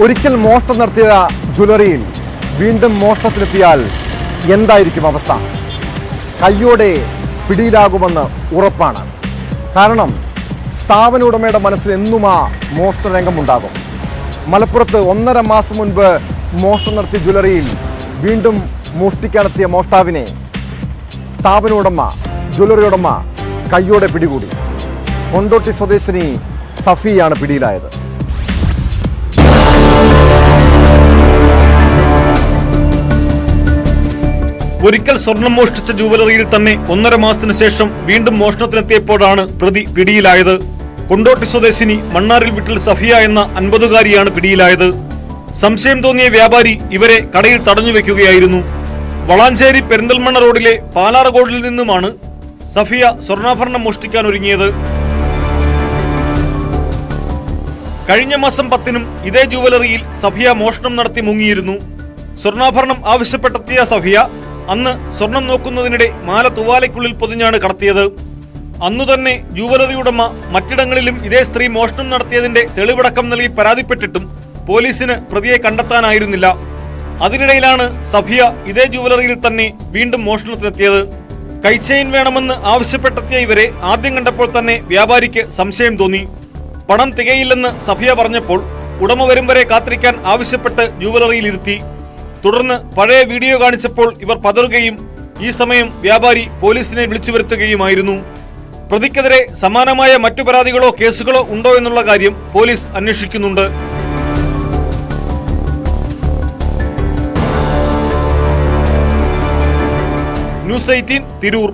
ഒരിക്കൽ മോഷണം നടത്തിയ ജ്വല്ലറിയിൽ വീണ്ടും മോഷണത്തിലെത്തിയാൽ എന്തായിരിക്കും അവസ്ഥ? കയ്യോടെ പിടിയിലാകുമെന്ന് ഉറപ്പാണ്. കാരണം സ്ഥാപന ഉടമയുടെ മനസ്സിൽ എന്നും ആ മോഷണ രംഗമുണ്ടാകും. മലപ്പുറത്ത് 1.5 മാസം മുൻപ് മോഷണം നടത്തിയ ജ്വല്ലറിയിൽ വീണ്ടും മോഷ്ടിക്കാനെത്തിയ മോഷ്ടാവിനെ സ്ഥാപന ഉടമ, ജ്വല്ലറി ഉടമ കയ്യോടെ പിടികൂടി. കൊണ്ടോട്ടി സ്വദേശിനി സഫിയാണ് പിടിയിലായത്. ഒരിക്കൽ സ്വർണം മോഷ്ടിച്ച ജുവലറിയിൽ തന്നെ 1.5 മാസത്തിനു ശേഷം വീണ്ടും മോഷണത്തിനെത്തിയപ്പോഴാണ് പ്രതി പിടിയിലായത്. കൊണ്ടോട്ടി സ്വദേശിനി മണ്ണാറിൽ വീട്ടിൽ സഫിയ എന്ന 50-കാരിയാണ് പിടിയിലായത്. സംശയം തോന്നിയ വ്യാപാരി ഇവരെ കടയിൽ തടഞ്ഞുവെക്കുകയായിരുന്നു. വളാഞ്ചേരി പെരിന്തൽമണ്ണ റോഡിലെ പാലാർകോടിൽ നിന്നുമാണ് സഫിയ സ്വർണ്ണാഭരണം മോഷ്ടിക്കാൻ ഒരുങ്ങിയത്. കഴിഞ്ഞ മാസം 10-നും ഇതേ ജുവലറിയിൽ സഫിയ മോഷണം നടത്തി മുങ്ങിയിരുന്നു. സ്വർണ്ണാഭരണം ആവശ്യപ്പെട്ടെത്തിയ സഫിയ അന്ന് സ്വർണം നോക്കുന്നതിനിടെ മാല തൂവാലയ്ക്കുള്ളിൽ പൊതിഞ്ഞാണ് കടത്തിയത്. അന്നു തന്നെ ജുവലറി ഉടമ മറ്റിടങ്ങളിലും ഇതേ സ്ത്രീ മോഷണം നടത്തിയതിന്റെ തെളിവടക്കം നൽകി പരാതിപ്പെട്ടിട്ടും പോലീസിന് പ്രതിയെ കണ്ടെത്താനായിരുന്നില്ല. അതിനിടയിലാണ് സഫിയ ഇതേ ജുവലറിയിൽ തന്നെ വീണ്ടും മോഷണത്തിനെത്തിയത്. കൈച്ചെയിൻ വേണമെന്ന് ആവശ്യപ്പെട്ടെത്തിയ ഇവരെ ആദ്യം കണ്ടപ്പോൾ തന്നെ വ്യാപാരിക്ക് സംശയം തോന്നി. പണം തികയില്ലെന്ന് സഫിയ പറഞ്ഞപ്പോൾ ഉടമ വരും വരെ കാത്തിരിക്കാൻ ആവശ്യപ്പെട്ട് ജുവലറിയിൽ ഇരുത്തി. തുടർന്ന് പഴയ വീഡിയോ കാണിച്ചപ്പോൾ ഇവർ പതറുകയും ഈ സമയം വ്യാപാരി പോലീസിനെ വിളിച്ചു വരുത്തുകയുമായിരുന്നു. പ്രതിക്കെതിരെ സമാനമായ മറ്റു പരാതികളോ കേസുകളോ ഉണ്ടോ എന്നുള്ള കാര്യം പോലീസ് അന്വേഷിക്കുന്നുണ്ട്. ന്യൂസ് 18 തിരൂർ.